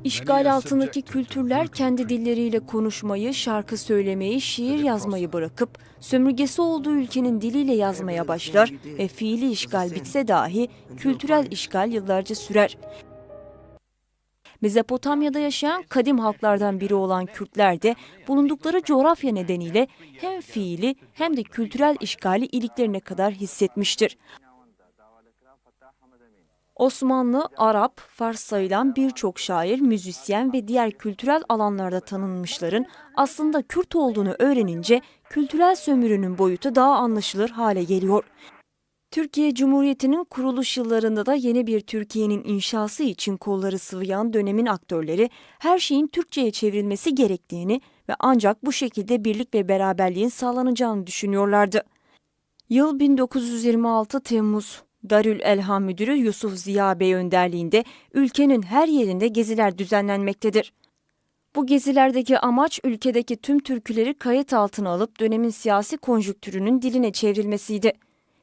İşgal altındaki kültürler kendi dilleriyle konuşmayı, şarkı söylemeyi, şiir yazmayı bırakıp sömürgesi olduğu ülkenin diliyle yazmaya başlar ve fiili işgal bitse dahi kültürel işgal yıllarca sürer. Mezopotamya'da yaşayan kadim halklardan biri olan Kürtler de bulundukları coğrafya nedeniyle hem fiili hem de kültürel işgali iliklerine kadar hissetmiştir. Osmanlı, Arap, Fars sayılan birçok şair, müzisyen ve diğer kültürel alanlarda tanınmışların aslında Kürt olduğunu öğrenince kültürel sömürünün boyutu daha anlaşılır hale geliyor. Türkiye Cumhuriyeti'nin kuruluş yıllarında da yeni bir Türkiye'nin inşası için kolları sıvayan dönemin aktörleri her şeyin Türkçe'ye çevrilmesi gerektiğini ve ancak bu şekilde birlik ve beraberliğin sağlanacağını düşünüyorlardı. Yıl 1926 Temmuz. Darülelham Müdürü Yusuf Ziya Bey önderliğinde ülkenin her yerinde geziler düzenlenmektedir. Bu gezilerdeki amaç ülkedeki tüm türküleri kayıt altına alıp dönemin siyasi konjüktürünün diline çevrilmesiydi.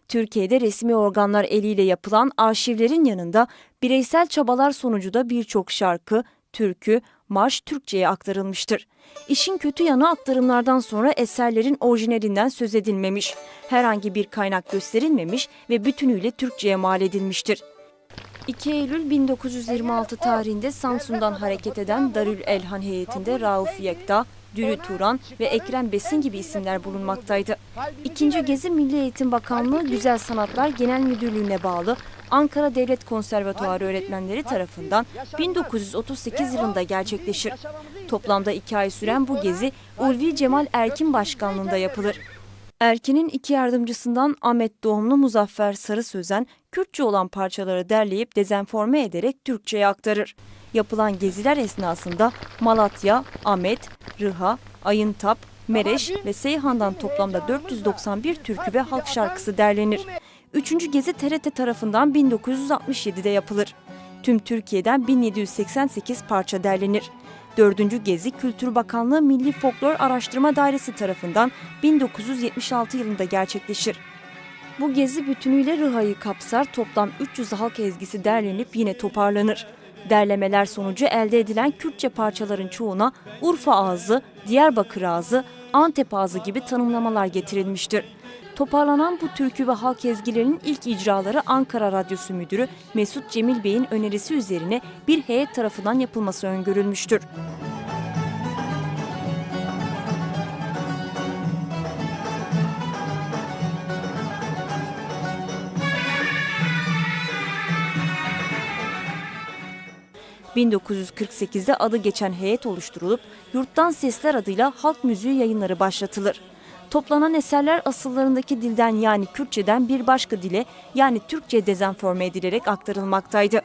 Türkiye'de resmi organlar eliyle yapılan arşivlerin yanında bireysel çabalar sonucu da birçok şarkı, türkü, marş Türkçe'ye aktarılmıştır. İşin kötü yanı aktarımlardan sonra eserlerin orijinalinden söz edilmemiş, herhangi bir kaynak gösterilmemiş ve bütünüyle Türkçe'ye mal edilmiştir. 2 Eylül 1926 tarihinde Samsun'dan hareket eden Darülelhan heyetinde Rauf Yekta, Dürü Turan ve Ekrem Besin gibi isimler bulunmaktaydı. İkinci gezi Milli Eğitim Bakanlığı Güzel Sanatlar Genel Müdürlüğü'ne bağlı Ankara Devlet Konservatuarı öğretmenleri tarafından 1938 yılında gerçekleşir. Toplamda 2 ay süren bu gezi Ulvi Cemal Erkin başkanlığında yapılır. Erkin'in 2 yardımcısından Ahmet doğumlu Muzaffer Sarı Sözen, Kürtçe olan parçaları derleyip dezenforme ederek Türkçe'ye aktarır. Yapılan geziler esnasında Malatya, Ahmet, Rıha, Ayıntap, Mereş ve Seyhan'dan toplamda 491 türkü ve halk şarkısı derlenir. Üçüncü gezi TRT tarafından 1967'de yapılır. Tüm Türkiye'den 1788 parça derlenir. Dördüncü gezi Kültür Bakanlığı Milli Folklor Araştırma Dairesi tarafından 1976 yılında gerçekleşir. Bu gezi bütünüyle Rıha'yı kapsar, toplam 300 halk ezgisi derlenip yine toparlanır. Derlemeler sonucu elde edilen Kürtçe parçaların çoğuna Urfa ağzı, Diyarbakır ağzı, Antep ağzı gibi tanımlamalar getirilmiştir. Toparlanan bu türkü ve halk ezgilerinin ilk icraları Ankara Radyosu Müdürü Mesut Cemil Bey'in önerisi üzerine bir heyet tarafından yapılması öngörülmüştür. ...1948'de adı geçen heyet oluşturulup Yurttan Sesler adıyla halk müziği yayınları başlatılır. Toplanan eserler asıllarındaki dilden yani Kürtçeden bir başka dile yani Türkçe dezenforme edilerek aktarılmaktaydı.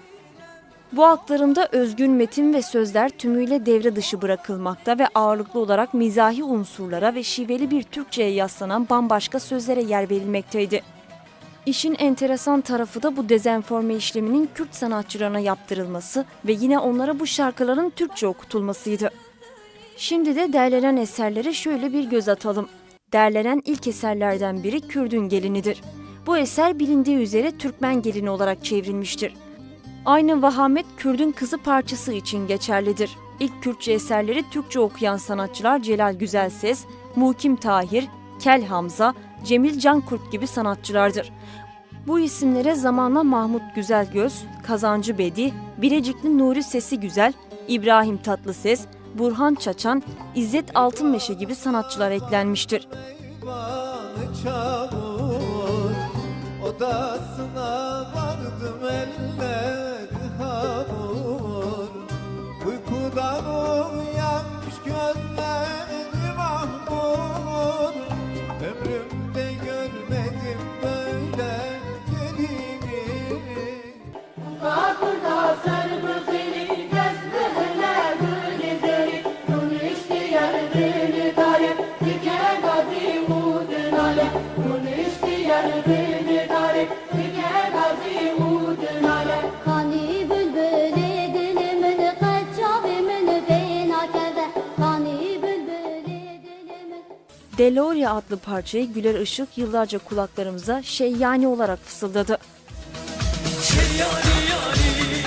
Bu aktarımda özgün metin ve sözler tümüyle devre dışı bırakılmakta ve ağırlıklı olarak mizahi unsurlara ve şiveli bir Türkçe'ye yaslanan bambaşka sözlere yer verilmekteydi. İşin enteresan tarafı da bu dezenforme işleminin Kürt sanatçılarına yaptırılması ve yine onlara bu şarkıların Türkçe okutulmasıydı. Şimdi de derlenen eserlere şöyle bir göz atalım. Derlenen ilk eserlerden biri Kürdün Gelinidir. Bu eser bilindiği üzere Türkmen Gelini olarak çevrilmiştir. Aynı vahamet Kürdün Kızı parçası için geçerlidir. İlk Kürtçe eserleri Türkçe okuyan sanatçılar Celal Güzelses, Mukim Tahir, Kel Hamza, Cemil Cankurt gibi sanatçılardır. Bu isimlere zamanla Mahmut Güzelgöz, Kazancı Bedi, Bilecikli Nuri Sesi Güzel, İbrahim Tatlıses, Burhan Çaçan, İzzet Altınmeşe gibi sanatçılar eklenmiştir. Odasına vardım eller hamur, uykudan uyanmış gözleri mahmur, ömrümde görmedim böyle gelini. Kapıda sarı seni gezmeler gülleri, bunu isteyen beni dair, diken gazi mudun ale, bunu isteyen beni dair, diken gazi mudun ale. Kani bülbülü dilimin kaçavimin beyna kerde, kani bülbülü dilimin. Deloria adlı parçayı Güler Işık yıllarca kulaklarımıza Şeyyani olarak fısıldadı. Şeyyani yani,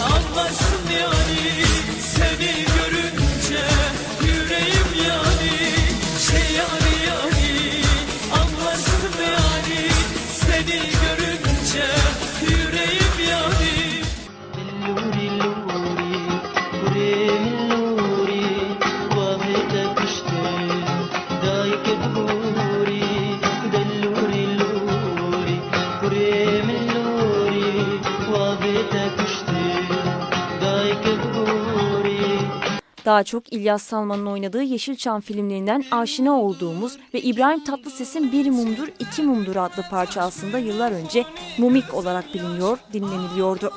anlarsın yani. Daha çok İlyas Salman'ın oynadığı Yeşilçam filmlerinden aşina olduğumuz ve İbrahim Tatlıses'in Bir Mumdur İki Mumdur adlı parça aslında yıllar önce Mumik olarak biliniyor, dinleniliyordu.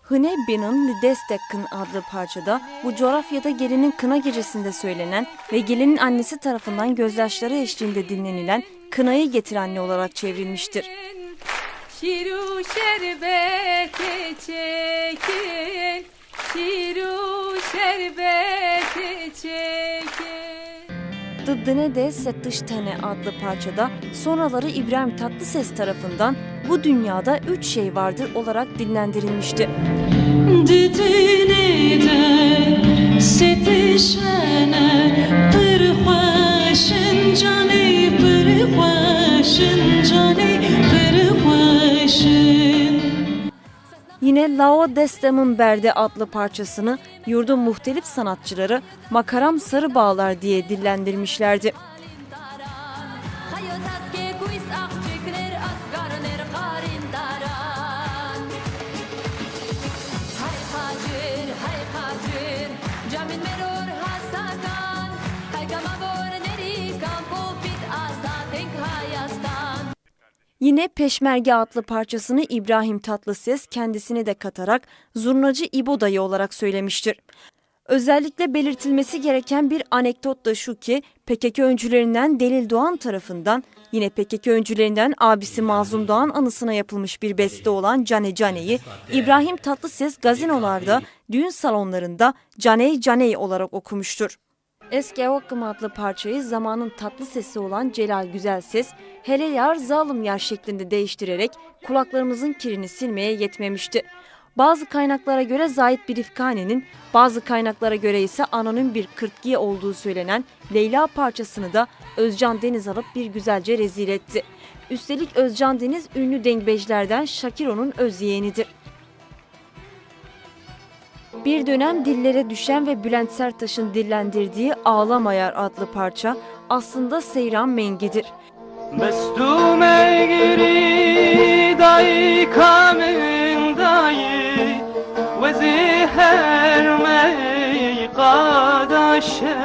Hne Bin'in Lidestek'in adlı parçada bu coğrafyada gelinin kına gecesinde söylenen ve gelinin annesi tarafından gözyaşları eşliğinde dinlenilen kınayı getir anne olarak çevrilmiştir. Şiru şerbeti çekin, şiru şerbeti çekin. Dıddine de Settıştene adlı parçada sonraları İbrahim Tatlıses tarafından bu dünyada 3 şey vardır olarak dinlendirilmişti. Dıddine de settıştene pırhoşun cani pırhoşun cani pırhoşun. Yine Lao Destem'in Berde adlı parçasını yurdun muhtelif sanatçıları Makaram Sarı Bağlar diye dillendirmişlerdi. Yine Peşmerge adlı parçasını İbrahim Tatlıses kendisine de katarak Zurnacı İbo Dayı olarak söylemiştir. Özellikle belirtilmesi gereken bir anekdot da şu ki PKK öncülerinden Delil Doğan tarafından yine PKK öncülerinden abisi Mazlum Doğan anısına yapılmış bir beste olan Cane Cane'yi İbrahim Tatlıses gazinolarda, düğün salonlarında Caney Caney olarak okumuştur. Eski Avakım adlı parçayı zamanın tatlı sesi olan Celal Güzelses, hele yar zalim yar şeklinde değiştirerek kulaklarımızın kirini silmeye yetmemişti. Bazı kaynaklara göre Zahid Birifkani'nin, bazı kaynaklara göre ise anonim bir kırtgiye olduğu söylenen Leyla parçasını da Özcan Deniz alıp bir güzelce rezil etti. Üstelik Özcan Deniz ünlü dengbejlerden Şakiro'nun öz yeğenidir. Bir dönem dillere düşen ve Bülent Serttaş'ın dillendirdiği Ağlamayar adlı parça aslında Seyran Mengi'dir. Bestu megiri dayı kamin dayı ve ziher mey kadaşe.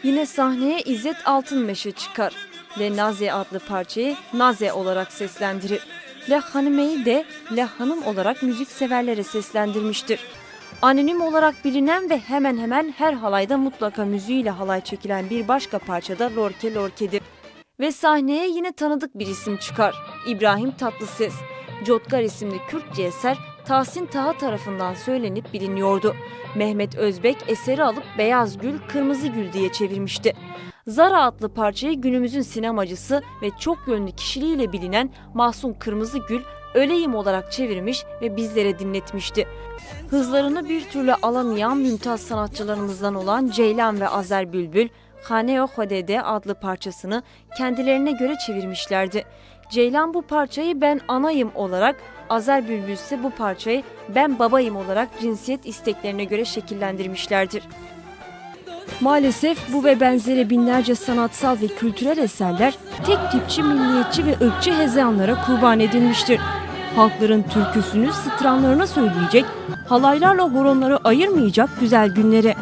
Yine sahneye İzzet Altınmeşe çıkar ve Naze adlı parçayı Naze olarak seslendirir. Le Hanime'yi de Le Hanım olarak müzikseverlere seslendirmiştir. Anonim olarak bilinen ve hemen hemen her halayda mutlaka müziğiyle halay çekilen bir başka parça da Lorke Lorke'dir. Ve sahneye yine tanıdık bir isim çıkar. İbrahim Tatlıses. Cotkar isimli Kürtçe eser Tahsin Taha tarafından söylenip biliniyordu. Mehmet Özbek eseri alıp Beyaz Gül, Kırmızı Gül diye çevirmişti. Zara adlı parçayı günümüzün sinemacısı ve çok yönlü kişiliğiyle bilinen Mahsun Kırmızıgül Öleyim olarak çevirmiş ve bizlere dinletmişti. Hızlarını bir türlü alamayan mümtaz sanatçılarımızdan olan Ceylan ve Azer Bülbül, Haneo Hodede adlı parçasını kendilerine göre çevirmişlerdi. Ceylan bu parçayı ben anayım olarak, Azer Bülbül ise bu parçayı ben babayım olarak cinsiyet isteklerine göre şekillendirmişlerdir. Maalesef bu ve benzeri binlerce sanatsal ve kültürel eserler tek tipçi, milliyetçi ve ırkçı hezeyanlara kurban edilmiştir. Halkların türküsünü, sıtranlarını söyleyecek, halaylarla horonları ayırmayacak güzel günlere.